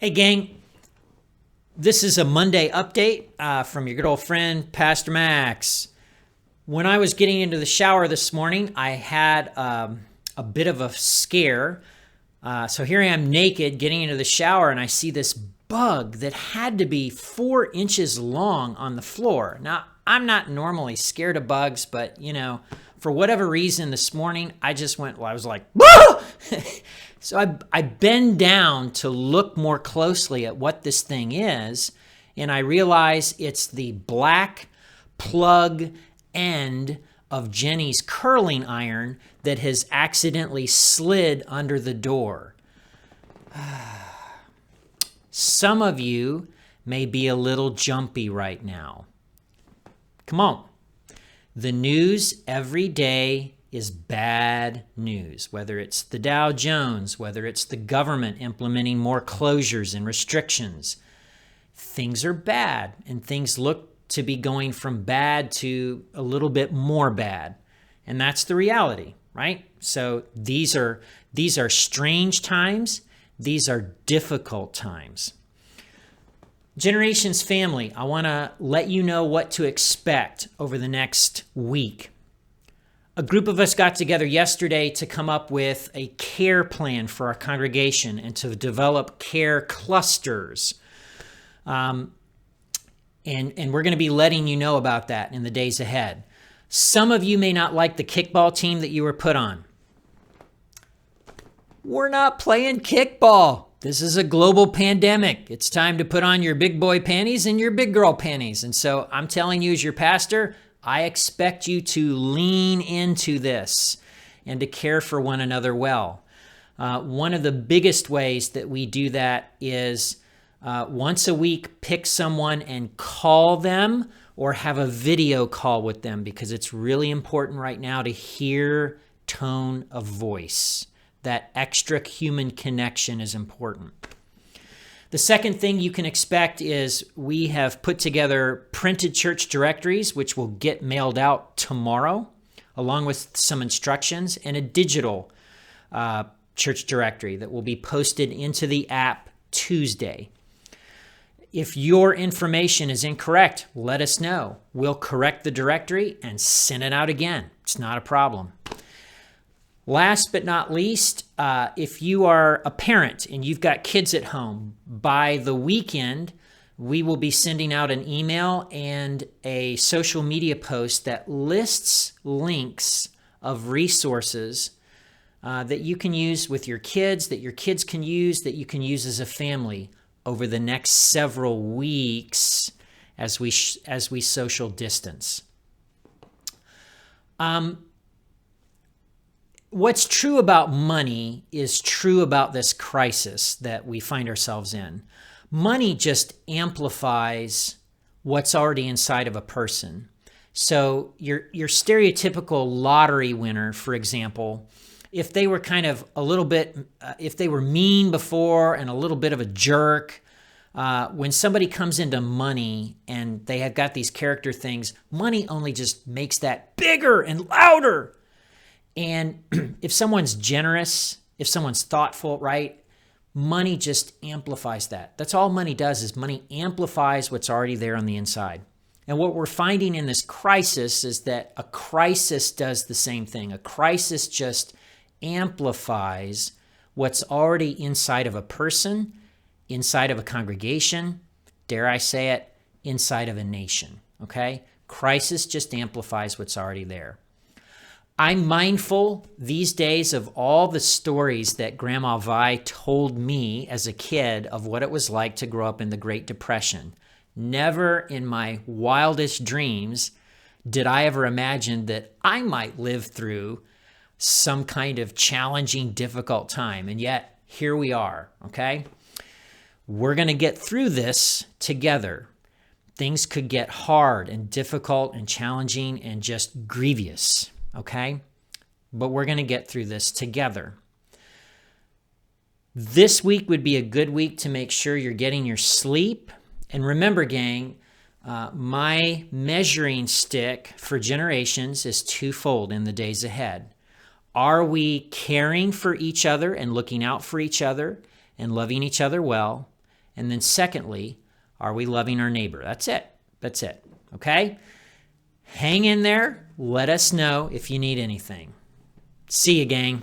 Hey, gang, this is a Monday update from your good old friend, Pastor Max. When I was getting into the shower this morning, I had a bit of a scare. So here I am naked getting into the shower, and I see this bug that had to be 4 inches long on the floor. Now, I'm not normally scared of bugs, but for whatever reason this morning, I just went, well, I was like, whoa! So I bend down to look more closely at what this thing is, and I realize it's the black plug end of Jenny's curling iron that has accidentally slid under the door. Some of you may be a little jumpy right now. Come on. The news every day is bad news, whether it's the Dow Jones, whether it's the government implementing more closures and restrictions. Things are bad, and things look to be going from bad to a little bit more bad. And that's the reality, right? So these are strange times. These are difficult times. Generations family, I want to let you know what to expect over the next week. A group of us got together yesterday to come up with a care plan for our congregation and to develop care clusters. And we're going to be letting you know about that in the days ahead. Some of you may not like the kickball team that you were put on. We're not playing kickball. This is a global pandemic. It's time to put on your big boy panties and your big girl panties. And so I'm telling you as your pastor, I expect you to lean into this and to care for one another well. One of the biggest ways that we do that is once a week, pick someone and call them or have a video call with them, because it's really important right now to hear tone of voice. That extra human connection is important. The second thing you can expect is we have put together printed church directories, which will get mailed out tomorrow, along with some instructions, and a digital church directory that will be posted into the app Tuesday. If your information is incorrect, let us know. We'll correct the directory and send it out again. It's not a problem. Last but not least, if you are a parent and you've got kids at home, by the weekend, we will be sending out an email and a social media post that lists links of resources that you can use with your kids, that your kids can use, that you can use as a family over the next several weeks as we social distance. What's true about money is true about this crisis that we find ourselves in. Money just amplifies what's already inside of a person. So your stereotypical lottery winner, for example, if they were kind of a little bit, if they were mean before and a little bit of a jerk, when somebody comes into money and they have got these character things, money only just makes that bigger and louder. And if someone's generous, if someone's thoughtful, right, money just amplifies that. That's all money does, is money amplifies what's already there on the inside. And what we're finding in this crisis is that a crisis does the same thing. A crisis just amplifies what's already inside of a person, inside of a congregation, dare I say it, inside of a nation, okay? Crisis just amplifies what's already there. I'm mindful these days of all the stories that Grandma Vi told me as a kid of what it was like to grow up in the Great Depression. Never in my wildest dreams did I ever imagine that I might live through some kind of challenging, difficult time. And yet, here we are, okay? We're going to get through this together. Things could get hard and difficult and challenging and just grievous. Okay? But we're going to get through this together. This week would be a good week to make sure you're getting your sleep. And remember, gang, my measuring stick for generations is twofold in the days ahead. Are we caring for each other and looking out for each other and loving each other well? And then secondly, are we loving our neighbor? That's it. That's it. Okay? Hang in there. Let us know if you need anything. See you, gang.